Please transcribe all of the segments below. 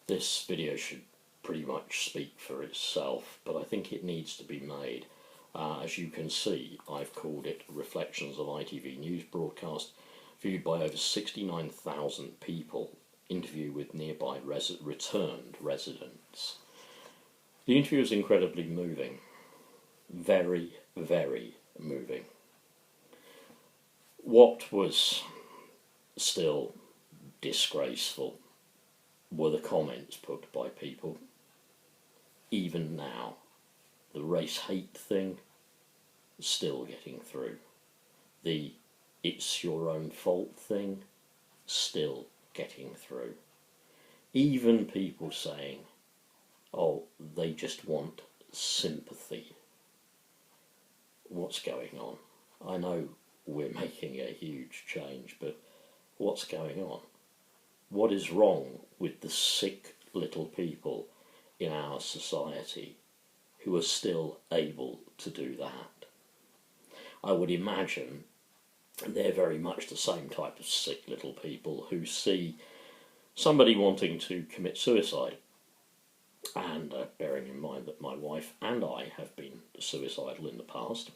This video should pretty much speak for itself, but I think it needs to be made. As you can see, I've called it Reflections of ITV News Broadcast, viewed by over 69,000 people, interview with nearby returned residents. The interview is incredibly moving. Very, very moving. What was still disgraceful were the comments put by people. Even now, the race hate thing is still getting through. The it's your own fault thing still getting through. Even people saying, oh, they just want sympathy. What's going on? I know we're making a huge change, but what's going on? What is wrong with the sick little people in our society who are still able to do that? I would imagine they're very much the same type of sick little people who see somebody wanting to commit suicide. And bearing in mind that my wife and I have been suicidal in the past,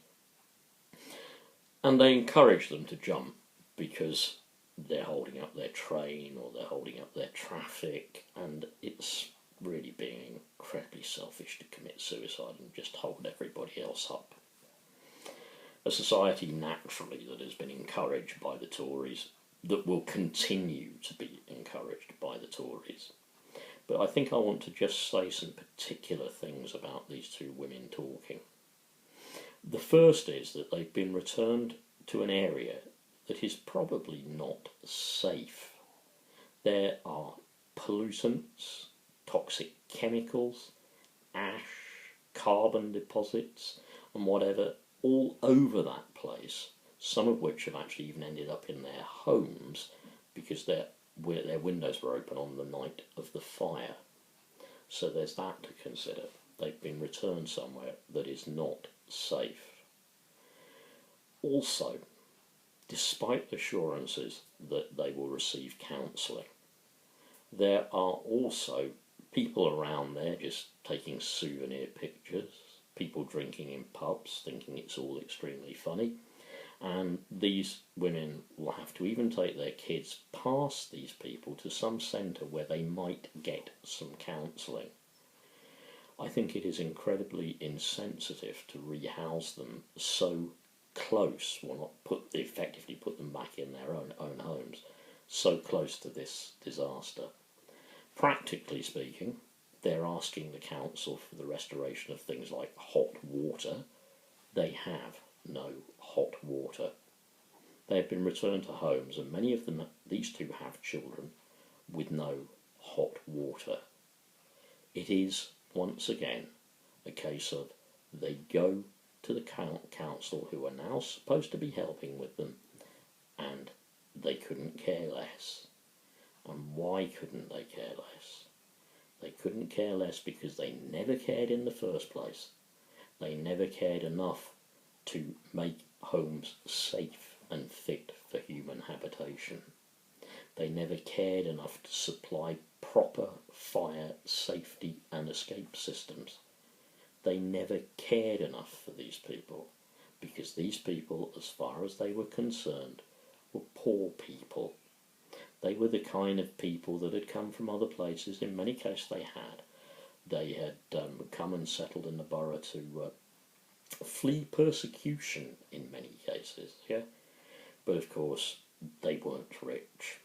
and they encourage them to jump because they're holding up their train or they're holding up their traffic, and it's really being incredibly selfish to commit suicide and just hold everybody else up. A society naturally that has been encouraged by the Tories, that will continue to be encouraged by the Tories. But I think I want to just say some particular things about these two women talking. The first is that they've been returned to an area that is probably not safe. There are pollutants, toxic chemicals, ash, carbon deposits and whatever all over that place, some of which have actually even ended up in their homes because their windows were open on the night of the fire. So there's that to consider. They've been returned somewhere that is not safe. Also, despite assurances that they will receive counselling, there are also people around there just taking souvenir pictures, people drinking in pubs thinking it's all extremely funny, and these women will have to even take their kids past these people to some centre where they might get some counselling. I think it is incredibly insensitive to rehouse them so close, well not effectively put them back in their own homes, so close to this disaster. Practically speaking, they're asking the council for the restoration of things like hot water. They have no hot water. They have been returned to homes, and many of them, these two have children, with no hot water. It is, once again, a case of they go to the council who are now supposed to be helping with them, and they couldn't care less. And why couldn't they care less? They couldn't care less because they never cared in the first place. They never cared enough to make homes safe and fit for human habitation. They never cared enough to supply proper fire safety and escape systems. They never cared enough for these people, because these people, as far as they were concerned, were poor people. They were the kind of people that had come from other places. In many cases they had come and settled in the borough to flee persecution in many cases, yeah. But of course they weren't rich,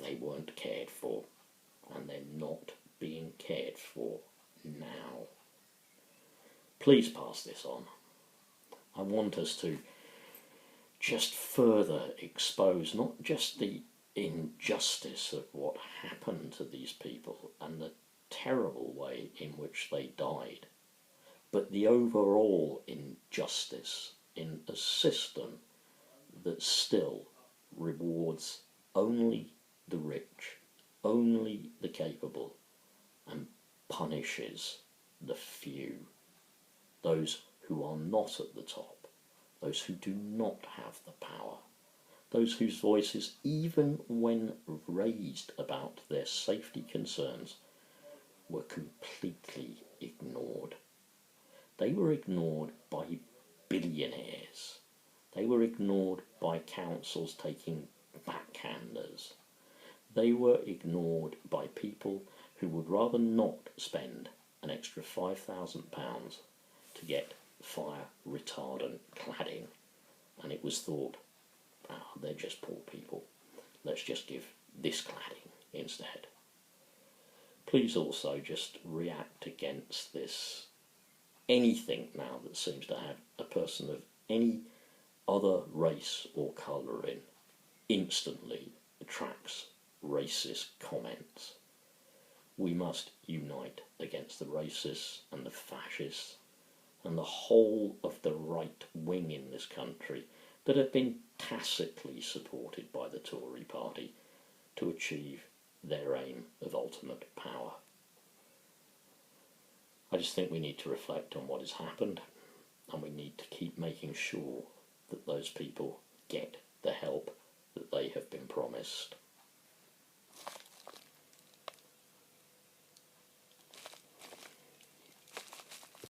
they weren't cared for, and they're not being cared for now. Please pass this on. I want us to just further expose not just the injustice of what happened to these people and the terrible way in which they died, but the overall injustice in a system that still rewards only the rich, only the capable, and punishes the few, those who are not at the top, those who do not have the power, those whose voices, even when raised about their safety concerns, were completely ignored. They were ignored by billionaires. They were ignored by councils taking backhanders. They were ignored by people who would rather not spend an extra £5,000 to get fire retardant cladding. And it was thought, they're just poor people. Let's just give this cladding instead. Please also just react against this. Anything now that seems to have a person of any other race or colour in instantly attracts racist comments. We must unite against the racists and the fascists and the whole of the right wing in this country that have been tacitly supported by the Tory party to achieve their aim of ultimate power. I just think we need to reflect on what has happened, and we need to keep making sure that those people get the help that they have been promised.